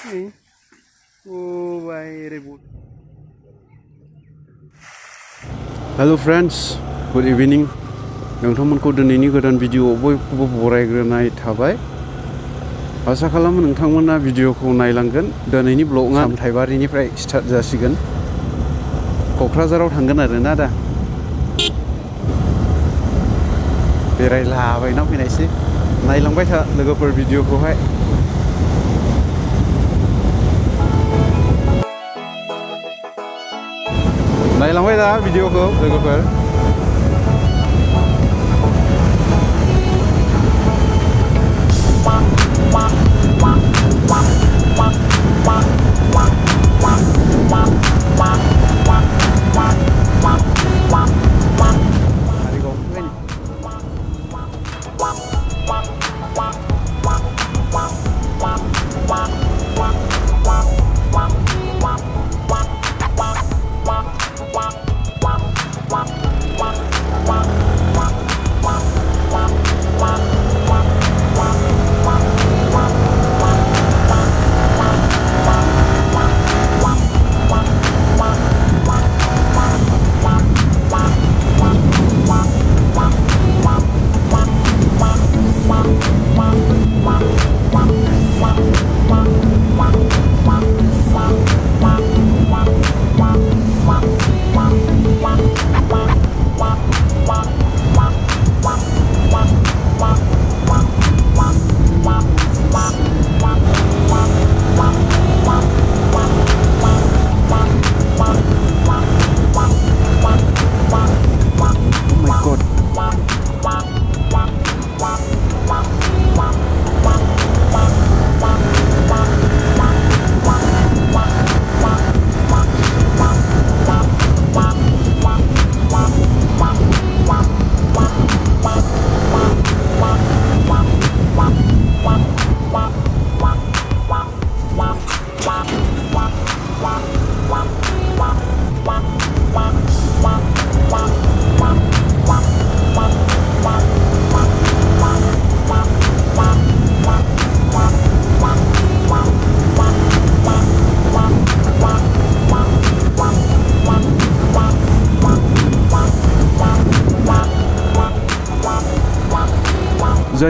Hello friends, good evening. नोंथांमोनखौ दिनैनि गोदान video बयखौबो बरायग्रोनाय थाबाय। आसा खालामो नोंथांमोना भिडिअखौ नायलांगोन। दिनैनि ब्लगआ सामथाइबारिनिफ्राय स्टार्ट जासिगोन। क'क्राझाराव थांगोन आरोना दा। बेरायलाबायना फैनायसै। नायलांबाय था लोगोफोर भिडिअखौहाय। नायलांबाय था भिडिअखौ लोगोफोर।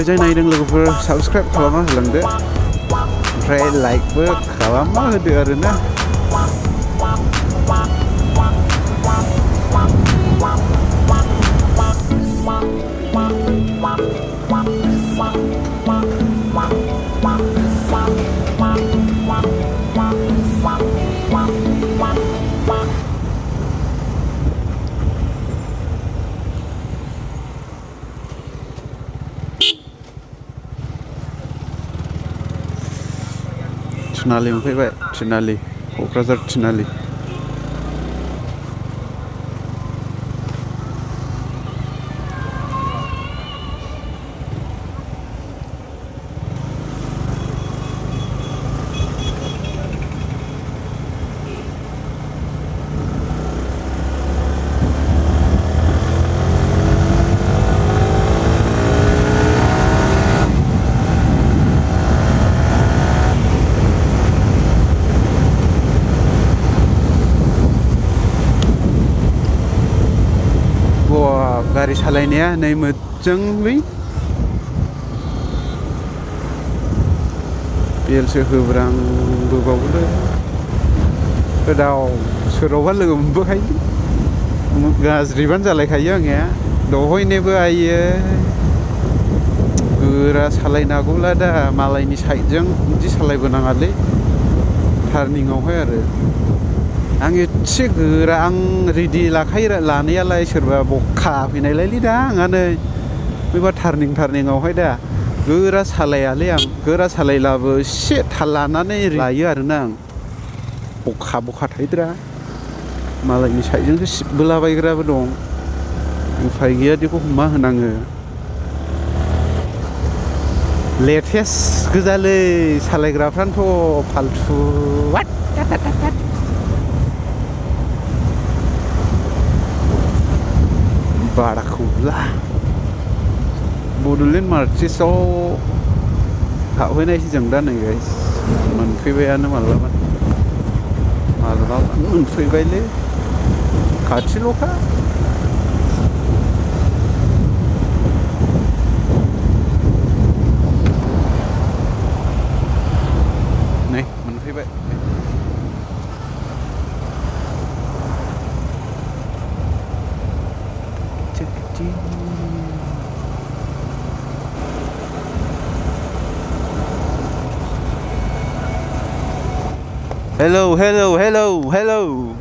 जाय नायदों लोगोफोर साबस्क्राइब खालामना होलांदो ओमफ्राय लाइकबो खालामना होदो आरोना। थिनालि मोनफैबाय, थिनालि, क'क्राझार थिनालि। गारि सालायनाया नै मोजाङै बेलसो होब्रांबोबावलै गोदाव सोरावबा लोगो मोनबोखायो गाज्रिबानो जालायखायो आंनिया दहायनोबो आइयो गोरा सालायनांगौला दा मालायनि साइडजों बिदि सालायबोनाङालै टार्निंआवहाय आरो आं एसे गोरा आं रेडि लाखायो लानायालाय सोरबा बखा फैनायलायलै दा आंहानो बेबा टार्निंआवहाय दा गोरा सालायालै आं गोरा सालायलाबो एसे थाल लानानै लायो आरोना आं बखा थायोद्रा मालायनि साइडजोंसो सिबबोलाबायग्राबो दं उफाय गैया बेखौ मा होनाङो लेटेस्ट गोजालै सालायग्राफ्रानोथ' फालथु बाराखौब्ला बड'लेण्ड मार्चेसआव हाबहैनायसै जों दा नै गाइस मोनफैबायानो मालाबा मोनफैबायलै खाथिल'खा नै मोनफैबाय Hello, hello, hello, hello.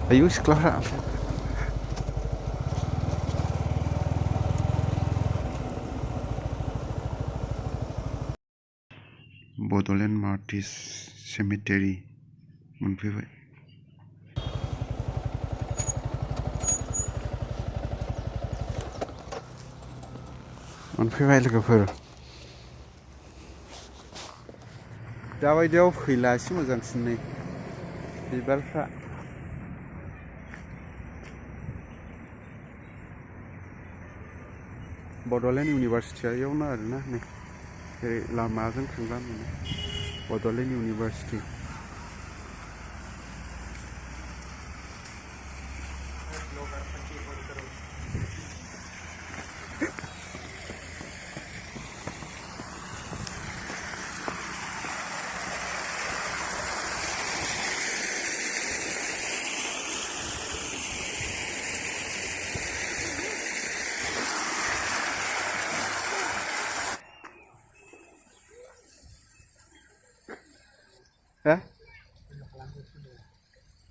Ayo sekolah. Bordland Martyrs Cemetery मोनफैबाय लोगोफोर दाबायदियाव फैला एसे मोजांसिन नै बिबारफ्रा बड'लेण्ड इउनिभारसिटिया इयावनो आरोना नै जेरै लामाजों थांब्ला मोनो बड'लेण्ड इउनिभारसिटि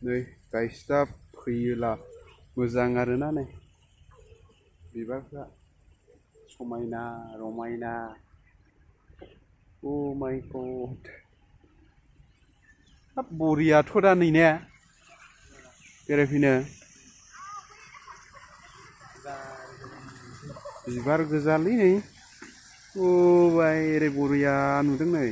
नै गायस्दा फैयोला मोजां आरोना नै बिबारफ्रा समायना रमायना Oh my god हाब बरियाथ' दा नै ने बेरायफैनो बिबार गोजालै नै बाय ओरै बरिया नुदों नै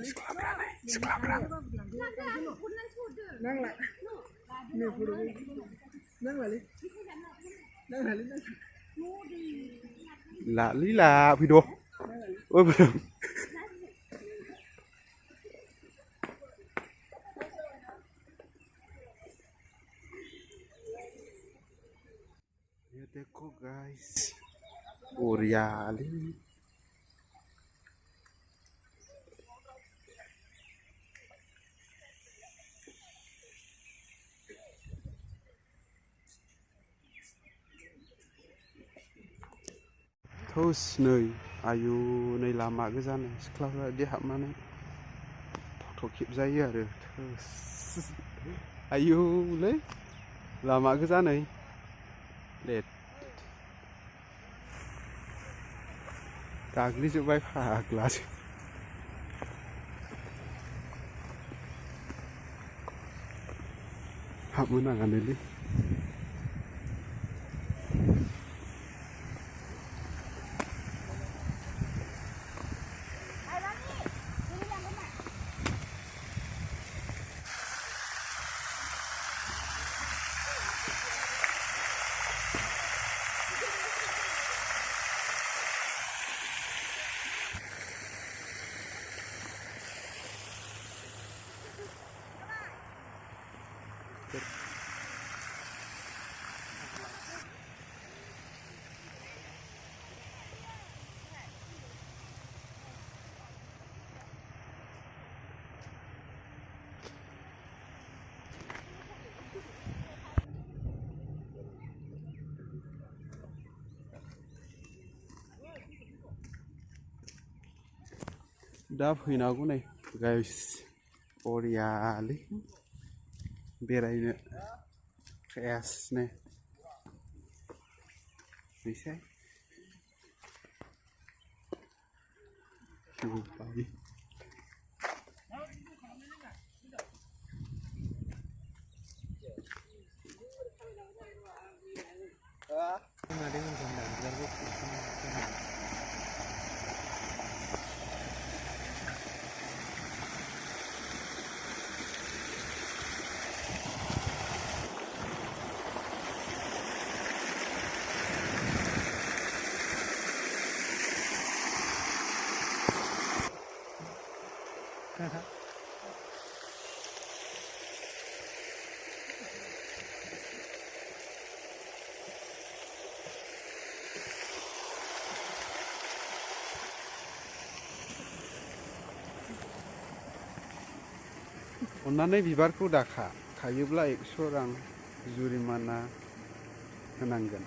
सिख्लाफ्रा लालै ला फैद' देखो गाइस बरियालै थौस नै आयु नै लामा गोजानो सिख्लाफ्रा बिदि हाबनानै फट' खेबजायो आरो थोस आयुलै लामा गोजा नै लेट गाग्लिजोब्बाय फाग्लासो हाबनो नाङानोलै दा फैनांगौ नै गाइस बरियालै बेरायनो फ्रेसनो फैसै अन्नानै बिबारखौ दाखा खायोब्ला 100 रां जुरिमाना होनांगोन।